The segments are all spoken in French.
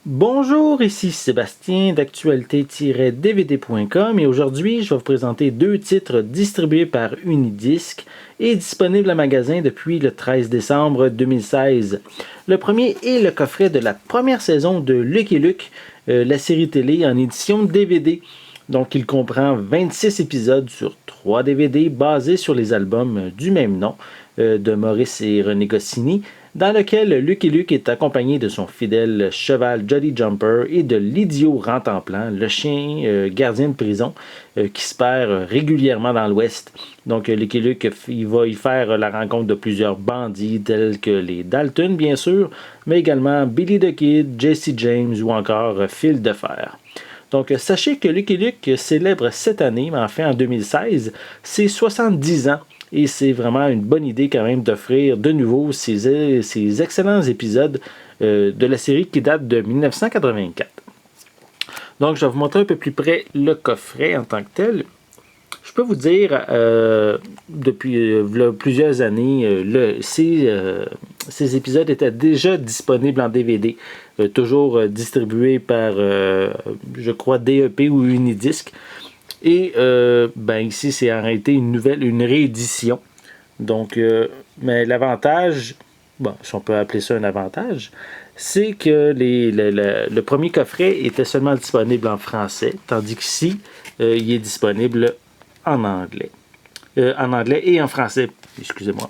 Bonjour, ici Sébastien d'actualité-dvd.com et aujourd'hui je vais vous présenter deux titres distribués par Unidisc et disponibles en magasin depuis le 13 décembre 2016. Le premier est le coffret de la première saison de Lucky Luke, la série télé en édition DVD. Donc il comprend 26 épisodes sur 3 DVD basés sur les albums du même nom de Maurice et René Goscinny, dans lequel Lucky Luke est accompagné de son fidèle cheval Jolly Jumper et de l'idiot Rantanplan, le chien gardien de prison qui se perd régulièrement dans l'Ouest. Donc Lucky Luke il va y faire la rencontre de plusieurs bandits tels que les Dalton bien sûr, mais également Billy the Kid, Jesse James ou encore Phil de Fer. Donc, sachez que Lucky Luke célèbre cette année, mais en fait en 2016, ses 70 ans. Et c'est vraiment une bonne idée quand même d'offrir de nouveau ces excellents épisodes de la série qui date de 1984. Donc, je vais vous montrer un peu plus près le coffret en tant que tel. Je peux vous dire, depuis plusieurs années, ces épisodes étaient déjà disponibles en DVD, toujours distribués par, je crois, DEP ou Unidisc. Et ici, c'est en réalité une réédition. Donc, mais l'avantage, bon, si on peut appeler ça un avantage, c'est que le premier coffret était seulement disponible en français, tandis qu'ici, il est disponible en anglais. En anglais et en français. Excusez-moi.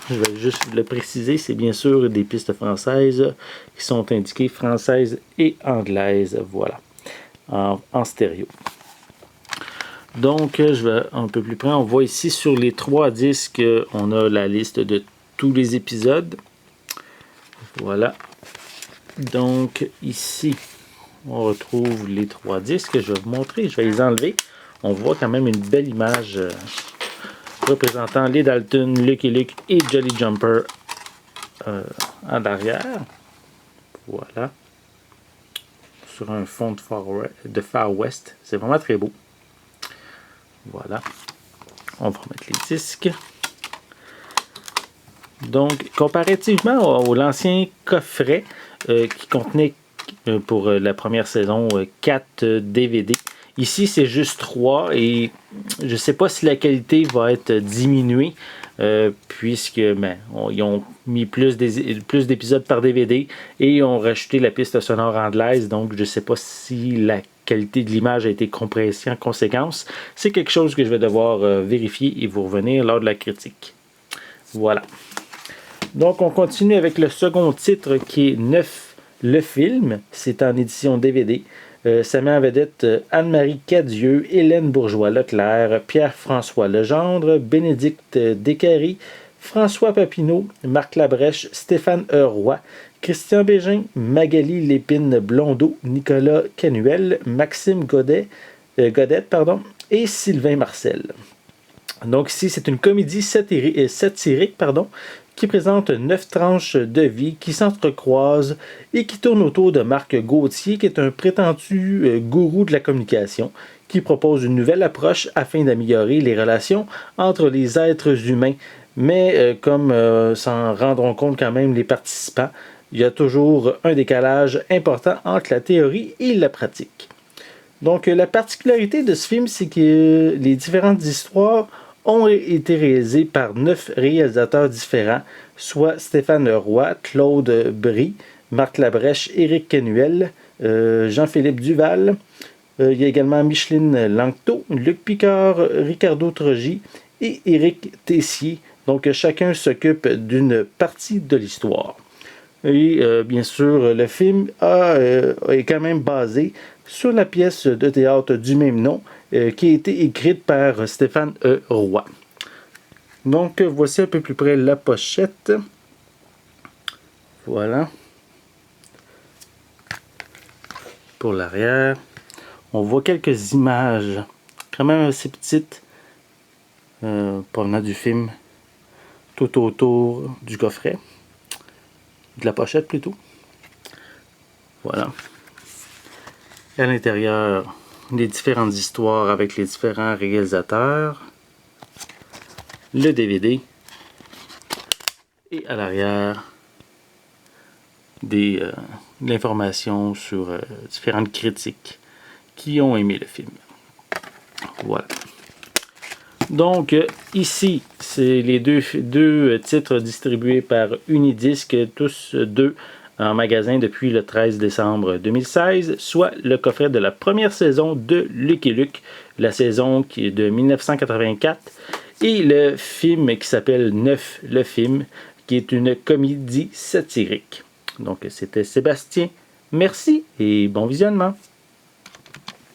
Je vais juste le préciser. C'est bien sûr des pistes françaises qui sont indiquées françaises et anglaises. Voilà. En stéréo. Donc, je vais un peu plus près. On voit ici sur les 3 disques, on a la liste de tous les épisodes. Voilà. Donc, ici, on retrouve les 3 disques. Je vais vous montrer. Je vais les enlever. On voit quand même une belle image représentant les Dalton, Lucky Luke et Jolly Jumper en arrière. Voilà. Sur un fond de Far West. C'est vraiment très beau. Voilà. On va remettre les disques. Donc, comparativement à l'ancien coffret qui contenait pour la première saison 4 DVD, ici c'est juste 3 et je ne sais pas si la qualité va être diminuée puisque ils ont mis plus d'épisodes par DVD et ils ont rajouté la piste sonore anglaise, donc je ne sais pas si la qualité de l'image a été compressée en conséquence. C'est quelque chose que je vais devoir vérifier et vous revenir lors de la critique. Voilà. Donc, on continue avec le second titre qui est Neuf, le film. C'est en édition DVD. Ça met en vedette Anne-Marie Cadieux, Hélène Bourgeois-Leclerc, Pierre-François Legendre, Bénédicte Descaries, François Papineau, Marc Labrèche, Stéphane Roy, Christian Bégin, Magali Lépine-Blondeau, Nicolas Canuel, Maxime Godette et Sylvain Marcel. Donc ici, c'est une comédie satirique qui présente 9 tranches de vie qui s'entrecroisent et qui tournent autour de Marc Gauthier, qui est un prétendu gourou de la communication, qui propose une nouvelle approche afin d'améliorer les relations entre les êtres humains. Mais comme s'en rendront compte quand même les participants, il y a toujours un décalage important entre la théorie et la pratique. Donc la particularité de ce film, c'est que les différentes histoires ont été réalisés par 9 réalisateurs différents, soit Stéphane Roy, Claude Brie, Marc Labrèche, Éric Canuel, Jean-Philippe Duval. Il y a également Micheline Langto, Luc Picard, Ricardo Trogi et Éric Tessier. Donc chacun s'occupe d'une partie de l'histoire. Et bien sûr, le film est quand même basé sur la pièce de théâtre du même nom, qui a été écrite par Stéphane Roy. Donc, voici un peu plus près la pochette. Voilà. Pour l'arrière, on voit quelques images, quand même assez petites, provenant du film, tout autour du coffret. De la pochette plutôt. Voilà. À l'intérieur, les différentes histoires avec les différents réalisateurs, le DVD et à l'arrière des de l'information sur différentes critiques qui ont aimé le film. Voilà. Donc, ici, c'est les deux titres distribués par Unidisc, tous deux en magasin depuis le 13 décembre 2016, soit le coffret de la première saison de Lucky Luke, la saison qui est de 1984, et le film qui s'appelle Neuf, le film, qui est une comédie satirique. Donc, c'était Sébastien. Merci et bon visionnement.